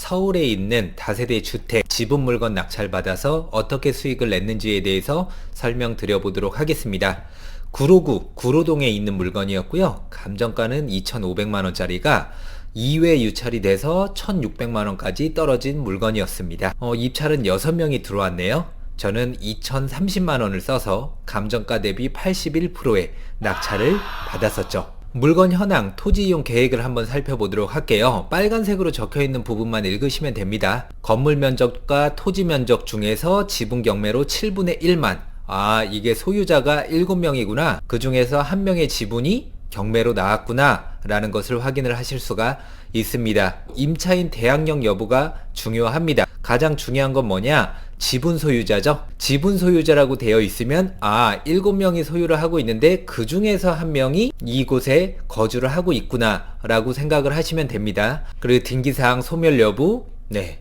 서울에 있는 다세대 주택 지분 물건 낙찰받아서 어떻게 수익을 냈는지에 대해서 설명드려 보도록 하겠습니다. 구로구 구로동에 있는 물건이었고요. 감정가는 2,500만원짜리가 2회 유찰이 돼서 1,600만원까지 떨어진 물건이었습니다. 입찰은 6명이 들어왔네요. 저는 2,030만원을 써서 감정가 대비 81%의 낙찰을 받았었죠. 물건 현황, 토지 이용 계획을 한번 살펴보도록 할게요. 빨간색으로 적혀있는 부분만 읽으시면 됩니다. 건물 면적과 토지 면적 중에서 지분 경매로 7분의 1만, 이게 소유자가 7명이구나. 그 중에서 1명의 지분이 경매로 나왔구나 라는 것을 확인을 하실 수가 있습니다. 임차인 대항력 여부가 중요합니다. 가장 중요한 건 뭐냐? 지분 소유자죠. 지분 소유자라고 되어 있으면 7명이 소유를 하고 있는데 그 중에서 1명이 이곳에 거주를 하고 있구나 라고 생각을 하시면 됩니다. 그리고 등기사항 소멸 여부,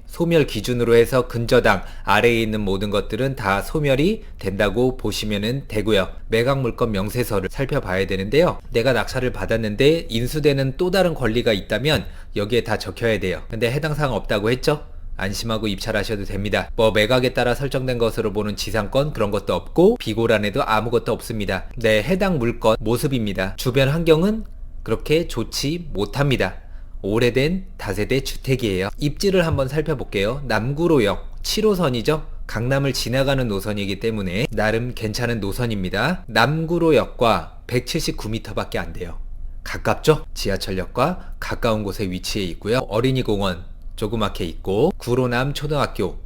소멸 기준으로 해서 근저당 아래에 있는 모든 것들은 다 소멸이 된다고 보시면 되고요. 매각 물건 명세서를 살펴봐야 되는데요. 내가 낙찰을 받았는데 인수되는 또 다른 권리가 있다면 여기에 다 적혀야 돼요. 근데 해당 사항 없다고 했죠? 안심하고 입찰하셔도 됩니다. 매각에 따라 설정된 것으로 보는 지상권 그런 것도 없고 비고란에도 아무것도 없습니다. 해당 물건 모습입니다. 주변 환경은 그렇게 좋지 못합니다. 오래된 다세대 주택이에요. 입지를 한번 살펴볼게요. 남구로역 7호선이죠. 강남을 지나가는 노선이기 때문에 나름 괜찮은 노선입니다. 남구로역과 179m 밖에 안 돼요. 가깝죠? 지하철역과 가까운 곳에 위치해 있고요. 어린이공원 조그맣게 있고, 구로남 초등학교,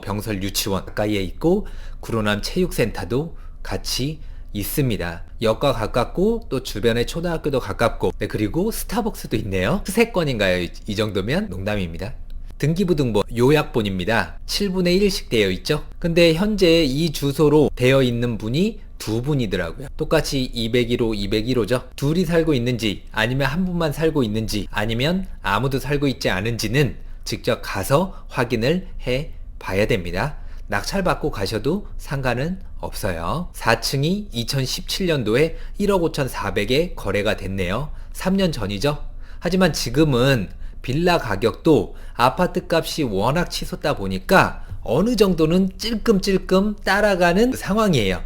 병설 유치원 가까이에 있고, 구로남 체육센터도 같이 있습니다. 역과 가깝고 또 주변에 초등학교도 가깝고, 그리고 스타벅스도 있네요. 수세권인가요? 이 정도면 농담입니다. 등기부등본 요약본입니다. 7분의 1씩 되어 있죠. 근데 현재 이 주소로 되어 있는 분이 두 분이더라고요. 똑같이 201호, 201호죠. 둘이 살고 있는지, 아니면 한 분만 살고 있는지, 아니면 아무도 살고 있지 않은지는 직접 가서 확인을 해 봐야 됩니다. 낙찰받고 가셔도 상관은 없어요. 4층이 2017년도에 1억 5,400에 거래가 됐네요. 3년 전이죠. 하지만 지금은 빌라 가격도 아파트 값이 워낙 치솟다 보니까 어느 정도는 찔끔찔끔 따라가는 상황이에요.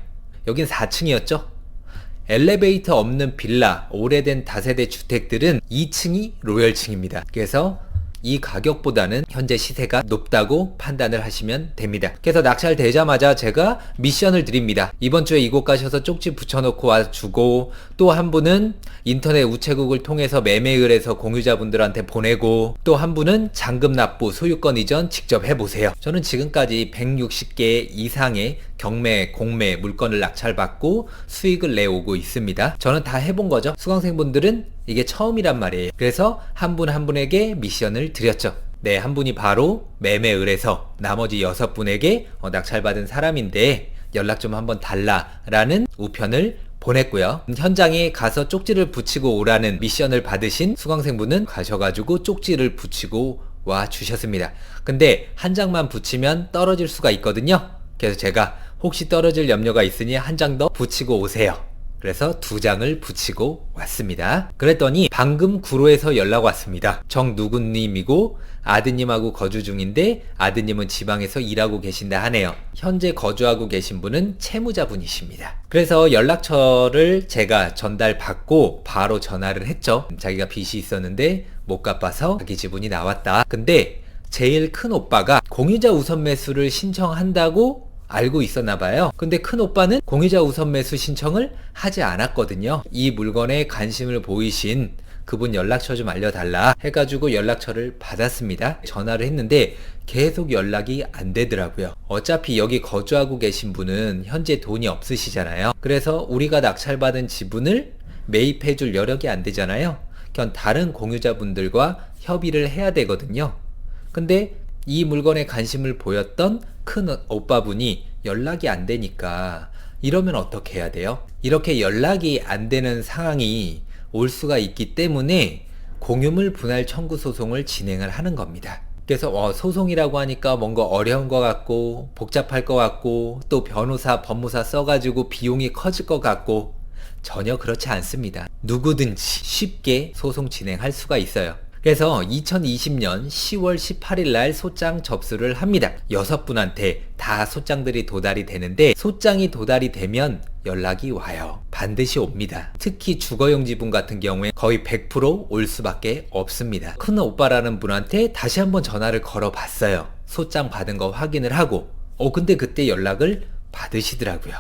여긴 4층이었죠. 엘리베이터 없는 빌라, 오래된 다세대 주택들은 2층이 로열층입니다. 그래서 이 가격보다는 현재 시세가 높다고 판단을 하시면 됩니다. 그래서 낙찰되자마자 제가 미션을 드립니다. 이번 주에 이곳 가셔서 쪽지 붙여놓고 와주고, 또 한 분은 인터넷 우체국을 통해서 매매를 해서 공유자분들한테 보내고, 또 한 분은 잔금 납부, 소유권 이전 직접 해보세요. 저는 지금까지 160개 이상의 경매, 공매, 물건을 낙찰받고 수익을 내오고 있습니다. 저는 다 해본 거죠. 수강생분들은 이게 처음이란 말이에요. 그래서 한 분 한 분에게 미션을 드렸죠. 한 분이 바로 매매를 해서 나머지 6분에게 낙찰받은 사람인데 연락 좀 한번 달라라는 우편을 보냈고요. 현장에 가서 쪽지를 붙이고 오라는 미션을 받으신 수강생분은 가셔가지고 쪽지를 붙이고 와 주셨습니다. 근데 한 장만 붙이면 떨어질 수가 있거든요. 그래서 제가 혹시 떨어질 염려가 있으니 한 장 더 붙이고 오세요. 그래서 2장을 붙이고 왔습니다. 그랬더니 방금 구로에서 연락 왔습니다. 정누구님이고 아드님하고 거주 중인데 아드님은 지방에서 일하고 계신다 하네요. 현재 거주하고 계신 분은 채무자분이십니다. 그래서 연락처를 제가 전달받고 바로 전화를 했죠. 자기가 빚이 있었는데 못 갚아서 자기 지분이 나왔다. 근데 제일 큰 오빠가 공유자 우선 매수를 신청한다고 알고 있었나봐요. 근데 큰 오빠는 공유자 우선 매수 신청을 하지 않았거든요. 이 물건에 관심을 보이신 그분 연락처 좀 알려달라 해가지고 연락처를 받았습니다. 전화를 했는데 계속 연락이 안 되더라고요. 어차피 여기 거주하고 계신 분은 현재 돈이 없으시잖아요. 그래서 우리가 낙찰받은 지분을 매입해줄 여력이 안 되잖아요. 그냥 다른 공유자분들과 협의를 해야 되거든요. 근데 이 물건에 관심을 보였던 큰 오빠분이 연락이 안 되니까 이러면 어떻게 해야 돼요? 이렇게 연락이 안 되는 상황이 올 수가 있기 때문에 공유물 분할 청구 소송을 진행을 하는 겁니다. 그래서 소송이라고 하니까 뭔가 어려운 것 같고 복잡할 것 같고 또 변호사, 법무사 써가지고 비용이 커질 것 같고 전혀 그렇지 않습니다. 누구든지 쉽게 소송 진행할 수가 있어요. 그래서 2020년 10월 18일 날 소장 접수를 합니다. 6분한테 다 소장들이 도달이 되는데 소장이 도달이 되면 연락이 와요. 반드시 옵니다. 특히 주거용 지분 같은 경우에 거의 100%올 수밖에 없습니다. 큰 오빠라는 분한테 다시 한번 전화를 걸어봤어요. 소장 받은 거 확인을 하고 근데 그때 연락을 받으시더라고요.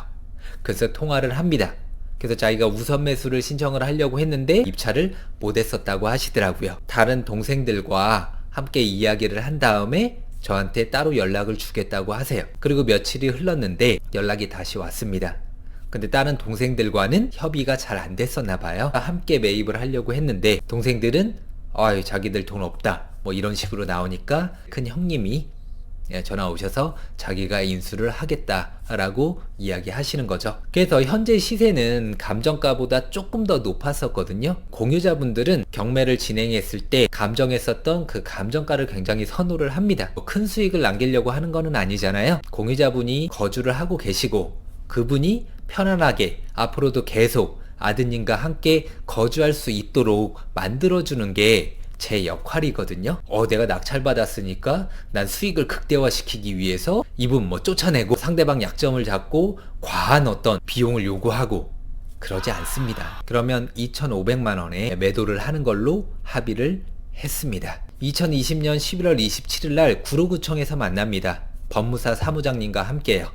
그래서 통화를 합니다. 그래서 자기가 우선 매수를 신청을 하려고 했는데 입찰을 못했었다고 하시더라고요. 다른 동생들과 함께 이야기를 한 다음에 저한테 따로 연락을 주겠다고 하세요. 그리고 며칠이 흘렀는데 연락이 다시 왔습니다. 근데 다른 동생들과는 협의가 잘 안 됐었나 봐요. 함께 매입을 하려고 했는데 동생들은 자기들 돈 없다 뭐 이런 식으로 나오니까 큰 형님이 전화 오셔서 자기가 인수를 하겠다라고 이야기하시는 거죠. 그래서 현재 시세는 감정가보다 조금 더 높았었거든요. 공유자분들은 경매를 진행했을 때 감정했었던 그 감정가를 굉장히 선호를 합니다. 큰 수익을 남기려고 하는 거는 아니잖아요. 공유자분이 거주를 하고 계시고 그분이 편안하게 앞으로도 계속 아드님과 함께 거주할 수 있도록 만들어주는 게 제 역할이거든요. 내가 낙찰받았으니까 난 수익을 극대화시키기 위해서 이분 쫓아내고 상대방 약점을 잡고 과한 어떤 비용을 요구하고 그러지 않습니다. 그러면 2,500만 원에 매도를 하는 걸로 합의를 했습니다. 2020년 11월 27일 날 구로구청에서 만납니다. 법무사 사무장님과 함께요.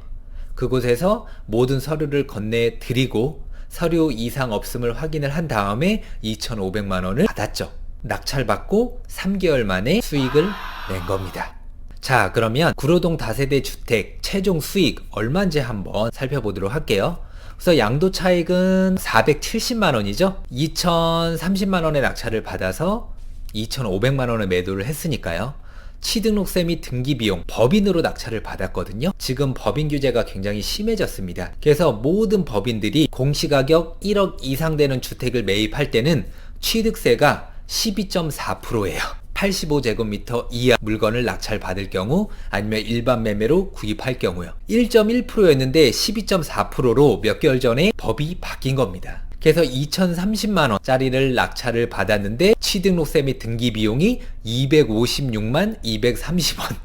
그곳에서 모든 서류를 건네드리고 서류 이상 없음을 확인을 한 다음에 2,500만 원을 받았죠. 낙찰받고 3개월 만에 수익을 낸 겁니다. 자, 그러면 구로동 다세대 주택 최종 수익 얼마인지 한번 살펴보도록 할게요. 그래서 양도 차익은 470만 원이죠. 2,030만 원의 낙찰을 받아서 2,500만 원을 매도를 했으니까요. 취등록세 및 등기비용, 법인으로 낙찰을 받았거든요. 지금 법인 규제가 굉장히 심해졌습니다. 그래서 모든 법인들이 공시가격 1억 이상 되는 주택을 매입할 때는 취득세가 12.4%예요. 85제곱미터 이하 물건을 낙찰 받을 경우 아니면 일반 매매로 구입할 경우요. 1.1%였는데 12.4%로 몇 개월 전에 법이 바뀐 겁니다. 그래서 2,030만 원짜리를 낙찰을 받았는데 취등록세 및 등기 비용이 256만 230원.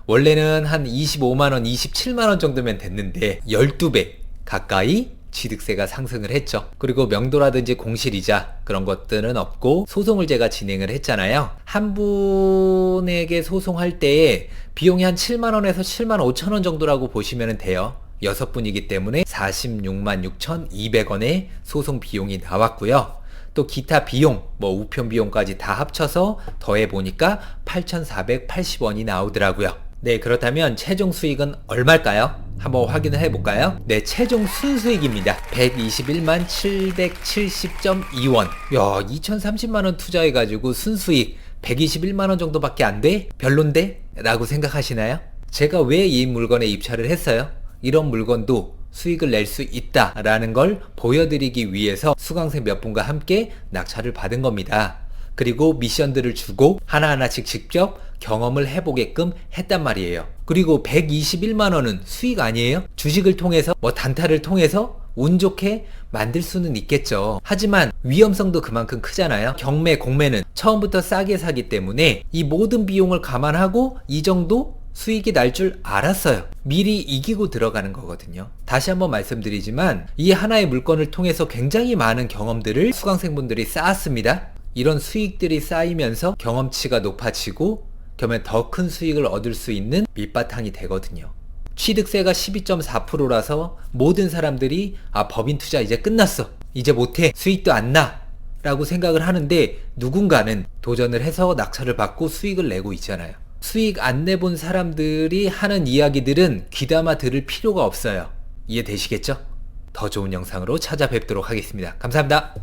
원래는 한 25만 원, 27만 원 정도면 됐는데 12배 가까이 취득세가 상승을 했죠. 그리고 명도라든지 공실이자 그런 것들은 없고 소송을 제가 진행을 했잖아요. 한 분에게 소송할 때에 비용이 한 7만 원에서 7만 5천 원 정도라고 보시면 돼요. 6분이기 때문에 46만 6,200원의 소송 비용이 나왔고요. 또 기타 비용, 우편 비용까지 다 합쳐서 더해 보니까 8,480원이 나오더라고요. 네, 그렇다면 최종 수익은 얼마일까요? 한번 확인을 해볼까요? 네, 최종 순수익입니다. 121만 770.2원. 야, 2,030만원 투자해가지고 순수익 121만원 정도밖에 안 돼? 별론데? 라고 생각하시나요? 제가 왜 이 물건에 입찰을 했어요? 이런 물건도 수익을 낼 수 있다라는 걸 보여드리기 위해서 수강생 몇 분과 함께 낙찰을 받은 겁니다. 그리고 미션들을 주고 하나하나씩 직접 경험을 해보게끔 했단 말이에요. 그리고 121만원은 수익 아니에요? 주식을 통해서 단타를 통해서 운 좋게 만들 수는 있겠죠. 하지만 위험성도 그만큼 크잖아요. 경매, 공매는 처음부터 싸게 사기 때문에 이 모든 비용을 감안하고 이 정도 수익이 날 줄 알았어요. 미리 이기고 들어가는 거거든요. 다시 한번 말씀드리지만 이 하나의 물건을 통해서 굉장히 많은 경험들을 수강생분들이 쌓았습니다. 이런 수익들이 쌓이면서 경험치가 높아지고 그러면 더 큰 수익을 얻을 수 있는 밑바탕이 되거든요. 취득세가 12.4%라서 모든 사람들이 법인 투자 이제 끝났어, 이제 못해, 수익도 안 나 라고 생각을 하는데 누군가는 도전을 해서 낙찰을 받고 수익을 내고 있잖아요. 수익 안 내본 사람들이 하는 이야기들은 귀담아 들을 필요가 없어요. 이해되시겠죠? 더 좋은 영상으로 찾아뵙도록 하겠습니다. 감사합니다.